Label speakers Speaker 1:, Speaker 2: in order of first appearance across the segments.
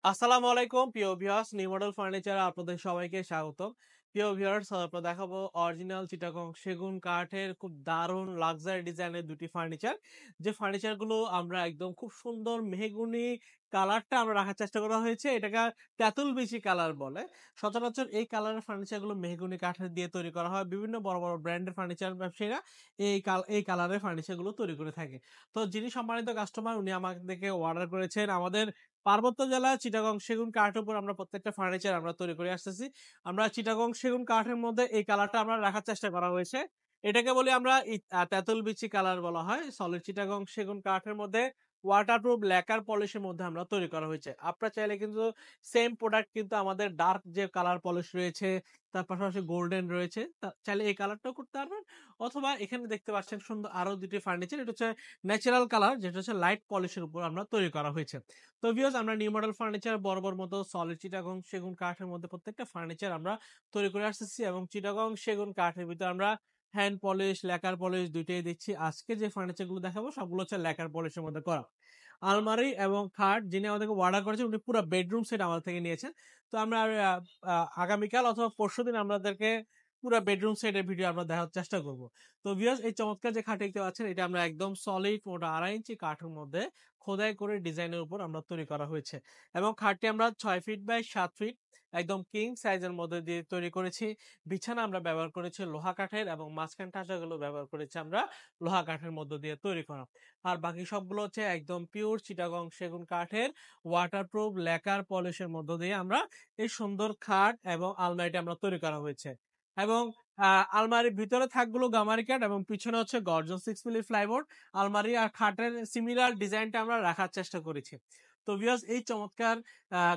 Speaker 1: আসসালামু আলাইকুম প্রিয় ভিউয়ার্স, নিউ মডেল ফার্নিচার আপনাদের সবাইকে স্বাগতম। প্রিয় ভিউয়ার্স, আপনারা দেখাবো অরিজিনাল চিটাগং সেগুন কাঠের খুব দারুণ লাক্সারি ডিজাইনের দুটি ফার্নিচার। যে ফার্নিচারগুলো আমরা একদম খুব সুন্দর মেহগনি কালারটা আমরা রাখার চেষ্টা করা হয়েছে। এটাকে তেঁতুল বিচি কালার বলে। সচরাচর এই কালারের ফার্নিচারগুলো মেহগনি কাঠের দিয়ে তৈরি করা হয়। বিভিন্ন বড় বড় ব্র্যান্ডের ফার্নিচার ব্যবসায়ীরা এই কালারের ফার্নিচারগুলো তৈরি করে থাকে। তো যিনি সম্মানিত কাস্টমার, উনি আমাদেরকে অর্ডার করেছেন আমাদের পার্বত্য জেলা চিটাগং সেগুন কাঠের উপর আমরা প্রত্যেকটা ফার্নিচার আমরা তৈরি করে আসতেছি। আমরা চিটাগং সেগুন কাঠের মধ্যে এই কালারটা আমরা রাখার চেষ্টা করা হয়েছে। এটাকে বলি আমরা তেঁতুল বিচি কালার বলা হয়। সলিড চিটাগং সেগুন কাঠের মধ্যে ওয়াটারপ্রুফ ল্যাকার পলিশের মধ্যে আমরা তৈরি করা হয়েছে। আপনারা চাইলে কিন্তু সেম প্রোডাক্ট কিন্তু আমাদের ডার্ক যে কালার পলিশ রয়েছে, তার পাশাপাশি গোল্ডেন রয়েছে। চাইলে এই কালারটাও করতে পারবেন। অথবা এখানে দেখতে পাচ্ছেন সুন্দর আরো দুটি ফার্নিচার। এটা হচ্ছে ন্যাচারাল কালার, যেটা হচ্ছে লাইট পলিশের উপর আমরা তৈরি করা হয়েছে। তো ভিউয়ার্স, আমরা নিউ মডেল ফার্নিচার বরাবর মতো সলিড চিটাগং সেগুন কাঠের মধ্যে প্রত্যেকটা ফার্নিচার আমরা তৈরি করে আসতেছি এবং চিটাগং সেগুন কাঠের ভিতরে আমরা হ্যান্ড পলিশ, ল্যাকার পলিশ দুইটাই দিচ্ছি। আজকে যে ফার্নিচার গুলো দেখাবো সবগুলো হচ্ছে ল্যাকার পলিশের মধ্যে করা। আলমারি এবং খাট যিনি আমাদেরকে অর্ডার করেছেন, উনি পুরো বেডরুম সেট আমাদের থেকে নিয়েছেন। তো আমরা আগামীকাল অথবা পরশুদিন আমাদেরকে পুরো বেডরুম সেটের ভিডিও আমরা দেখার চেষ্টা করব। তো ভিউয়ার্স, এই চমৎকার যে খাট দেখতে পাচ্ছেন, এটা আমরা একদম সলিড মোটা 2.5 ইঞ্চি কাঠের মধ্যে খোদাই করে ডিজাইনের উপর আমরা তৈরি করা হয়েছে এবং খাটটি আমরা 6 ফিট বাই 7 ফিট একদম কিং সাইজের মধ্যে দিয়ে তৈরি করেছি। বিছানা আমরা ব্যবহার করেছি লোহা কাঠের এবং মাঝখান টাচাগুলো ব্যবহার করেছি আমরা লোহা কাঠের মধ্য দিয়ে তৈরি করা। আর বাকি সবগুলো হচ্ছে একদম পিওর চিটাগং সেগুন কাঠের ওয়াটারপ্রুফ ল্যাকার পলিশের মধ্য দিয়ে আমরা এই সুন্দর খাট এবং আলমারিটা আমরা তৈরি করা হয়েছে। এবং আলমারির ভিতরে থাকগুলো গামারি কাঠ এবং পিছনে হচ্ছে গর্জন 6 মিলি প্লাইবোর্ড। আলমারি আর খাটের সিমিলার ডিজাইনটা আমরা রাখার চেষ্টা করেছি। তো ভিউয়ার্স, এই চমৎকার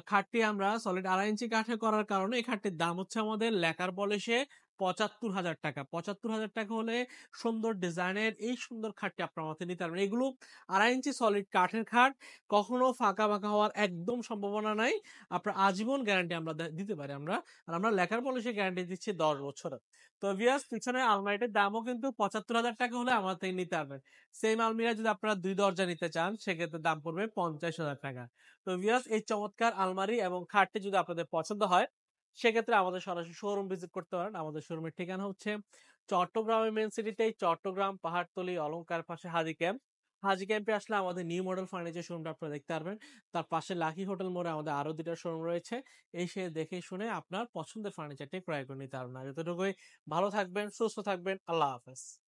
Speaker 1: খাটটি আমরা সলিড 2.5 ইঞ্চি কাঠে করার কারণে এই খাটটির দাম হচ্ছে আমাদের লেকার পলিশে ৭৫,০০০ টাকা। ৭৫,০০০ টাকা হলে সুন্দর ডিজাইনের এই সুন্দর খাটটি আপনার আমাকে নিতে পারবেন। এগুলো 2.5 ইঞ্চি সলিড কাঠের খাট, কখনো ফাঁকা বাঁকা হওয়ার একদম সম্ভাবনা নাই। আপনার আজীবন গ্যারান্টি আমরা দিতে পারি আমরা। আর আমরা লেকার পলিশে গ্যারান্টি দিচ্ছি 10 বছরের। তো ভিউয়ার্স, পিছনে আলমারিটার দামও কিন্তু ৭৫,০০০ টাকা হলে আমার থেকে নিতে পারবেন। সেম আলমিরা যদি আপনারা 2 দরজা নিতে চান, সেক্ষেত্রে দাম পড়বে ৫০,০০০ টাকা। তো ভিউয়ার্স, এই চমৎকার আলমারি এবং খাটটি যদি আপনাদের পছন্দ হয়, সেক্ষেত্রে আমাদের সরাসরি শোরুম ভিজিট করতে পারেন। আমাদের শোরুমের ঠিকানা হচ্ছে চট্টগ্রামের মেইন সিটিতেই, চট্টগ্রাম পাহাড়তলী অলংকার পাশে হাজী ক্যাম্প। হাজী ক্যাম্পে আসলে আমাদের নিউ মডেল ফার্নিচার শোরুমটা আপনারা দেখতে পারবেন। তার পাশে লাকি হোটেল মোড়ে আমাদের আরো 2টা শোরুম রয়েছে। এসে দেখে শুনে আপনার পছন্দের ফার্নিচারটি ক্রয় করে নিতে পারবেন। আর এতটুকুই, ভালো থাকবেন, সুস্থ থাকবেন। আল্লাহ হাফেজ।